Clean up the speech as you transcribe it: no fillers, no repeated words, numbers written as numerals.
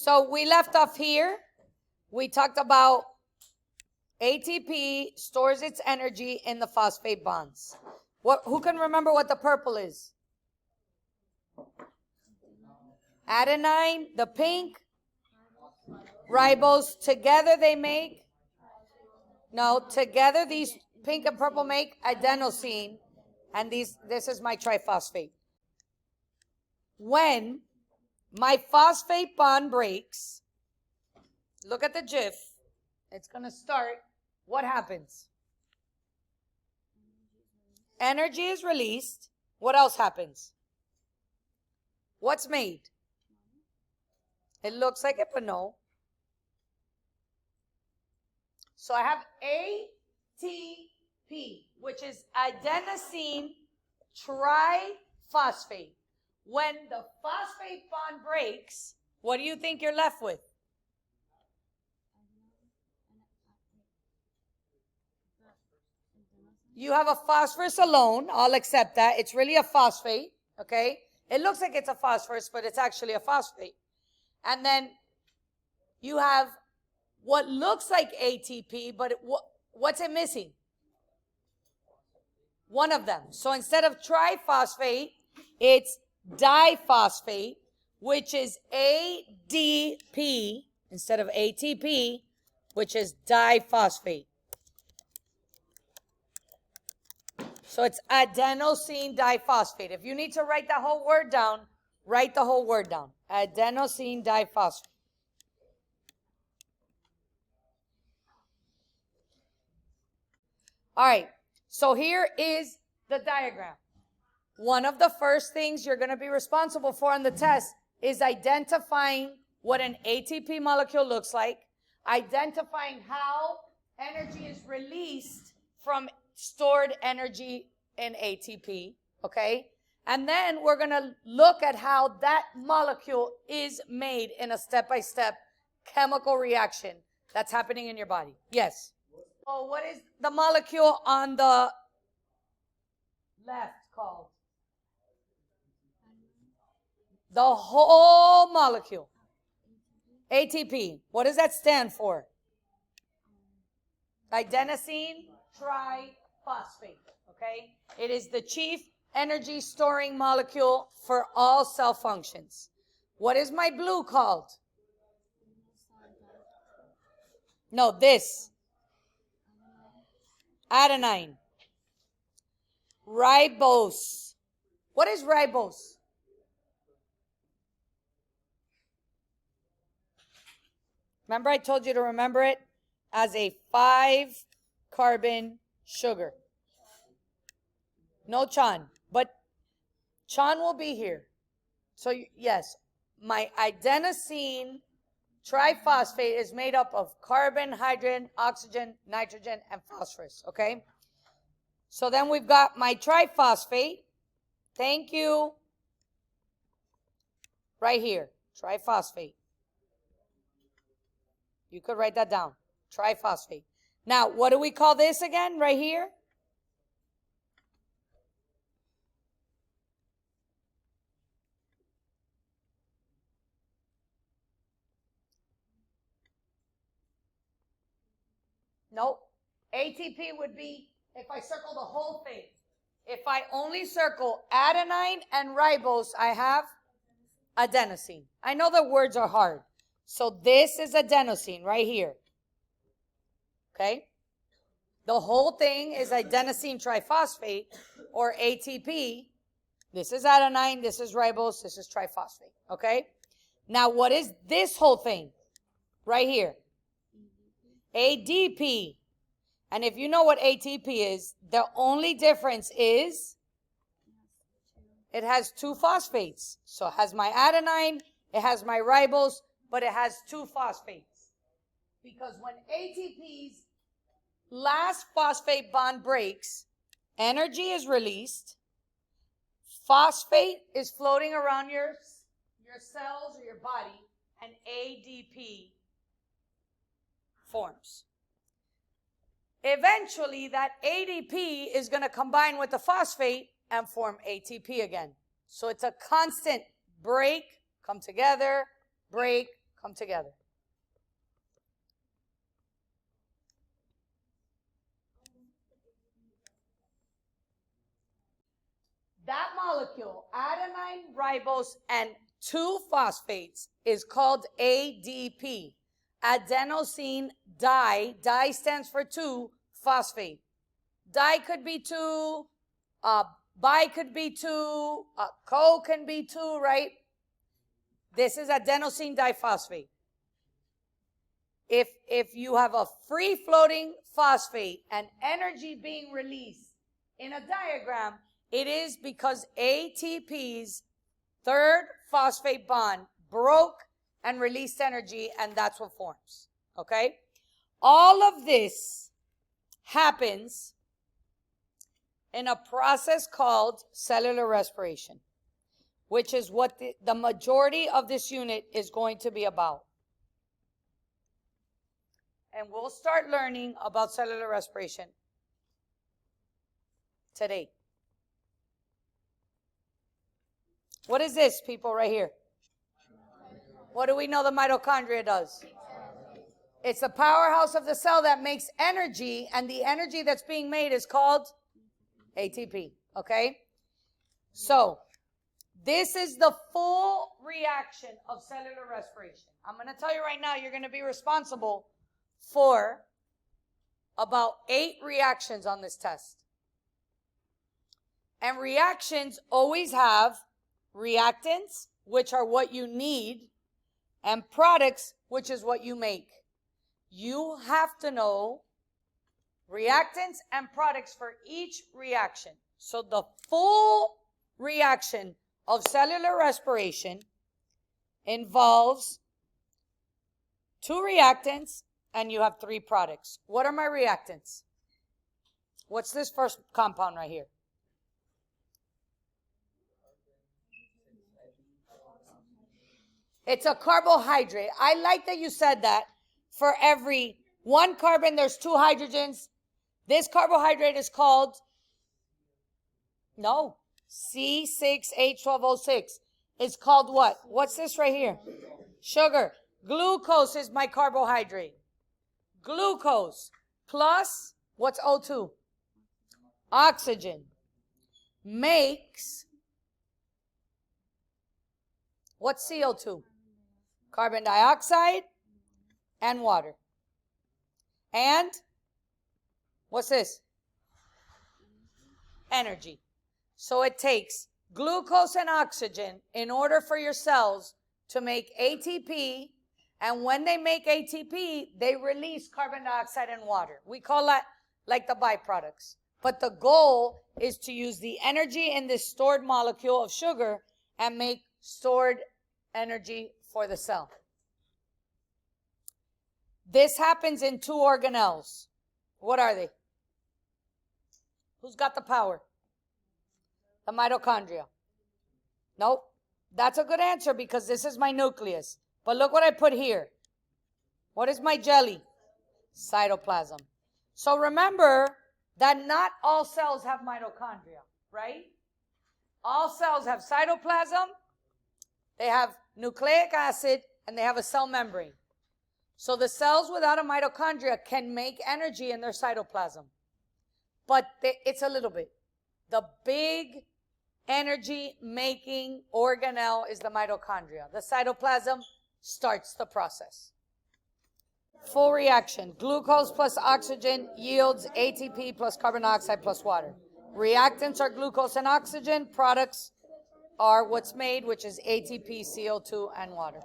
So we left off here. We talked about ATP stores its energy in the phosphate bonds. Who can remember what the purple is? Adenine, the pink, ribose. Together they make, together these pink and purple make adenosine, and this is my triphosphate. When my phosphate bond breaks, look at the GIF, it's going to start. What happens? Energy is released. What else happens? What's made? It looks like it, but no. So I have ATP, which is adenosine triphosphate. When the phosphate bond breaks, what do you think you're left with? You have a phosphorus alone. I'll accept that. It's really a phosphate, okay? It looks like it's a phosphorus, but it's actually a phosphate. And then you have what looks like ATP, but what's it missing? One of them. So instead of triphosphate, it's diphosphate, which is ADP instead of ATP, which is diphosphate. So it's adenosine diphosphate. If you need to write that whole word down, write the whole word down. Adenosine diphosphate. All right, so here is the diagram. One of the first things you're going to be responsible for on the test is identifying what an ATP molecule looks like, identifying how energy is released from stored energy in ATP, okay? And then we're going to look at how that molecule is made in a step-by-step chemical reaction that's happening in your body. Yes? Oh, what is the molecule on the left called? The whole molecule. ATP. What does that stand for? Adenosine triphosphate. Okay? It is the chief energy storing molecule for all cell functions. What is my blue called? No, this. Adenine. Ribose. What is ribose? Remember I told you to remember it as a 5-carbon sugar. No Chan, but Chan will be here. So yes, my adenosine triphosphate is made up of carbon, hydrogen, oxygen, nitrogen, and phosphorus, okay? So then we've got my triphosphate. Thank you. Right here, triphosphate. You could write that down, triphosphate. Now, what do we call this again, right here? Nope. ATP would be, if I circle the whole thing. If I only circle adenine and ribose, I have adenosine. I know the words are hard. So this is adenosine right here. Okay? The whole thing is adenosine triphosphate, or ATP. This is adenine, this is ribose, this is triphosphate. Okay? Now what is this whole thing? Right here. ADP. And if you know what ATP is, the only difference is it has 2 phosphates. So it has my adenine, it has my ribose, but it has 2 phosphates. Because when ATP's last phosphate bond breaks, energy is released, phosphate is floating around your cells or your body, and ADP forms. Eventually, that ADP is going to combine with the phosphate and form ATP again. So it's a constant break, come together, break, come together. That molecule, adenine, ribose, and 2 phosphates, is called ADP. Adenosine di. Di stands for 2 phosphate. Di could be 2, bi could be 2, co can be 2, right? This is adenosine diphosphate. If you have a free-floating phosphate and energy being released in a diagram, it is because ATP's 3rd phosphate bond broke and released energy, and that's what forms, okay? All of this happens in a process called cellular respiration, which is what the majority of this unit is going to be about. And we'll start learning about cellular respiration today. What is this, people, right here? What do we know the mitochondria does? It's the powerhouse of the cell that makes energy, and the energy that's being made is called ATP, okay? So, this is the full reaction of cellular respiration. I'm going to tell you right now, you're going to be responsible for about 8 reactions on this test. And reactions always have reactants, which are what you need, and products, which is what you make. You have to know reactants and products for each reaction. So the full reaction of cellular respiration involves 2 reactants, and you have 3 products. What are my reactants? What's this first compound right here? It's a carbohydrate. I like that you said that. For every 1 carbon, there's 2 hydrogens. This carbohydrate is called, no, C6H12O6. It's called what? What's this right here? Sugar. Glucose is my carbohydrate. Glucose plus, what's O2? Oxygen. Makes, what's CO2? Carbon dioxide and water. And what's this? Energy. So it takes glucose and oxygen in order for your cells to make ATP, and when they make ATP, they release carbon dioxide and water. We call that like the byproducts. But the goal is to use the energy in this stored molecule of sugar and make stored energy for the cell. This happens in 2 organelles. What are they? Who's got the power? The mitochondria. Nope. That's a good answer because this is my nucleus. But look what I put here. What is my jelly? Cytoplasm. So remember that not all cells have mitochondria, right? All cells have cytoplasm, they have nucleic acid, and they have a cell membrane. So the cells without a mitochondria can make energy in their cytoplasm. But it's a little bit. The big energy-making organelle is the mitochondria. The cytoplasm starts the process. Full reaction. Glucose plus oxygen yields ATP plus carbon dioxide plus water. Reactants are glucose and oxygen. Products are what's made, which is ATP, CO2, and water.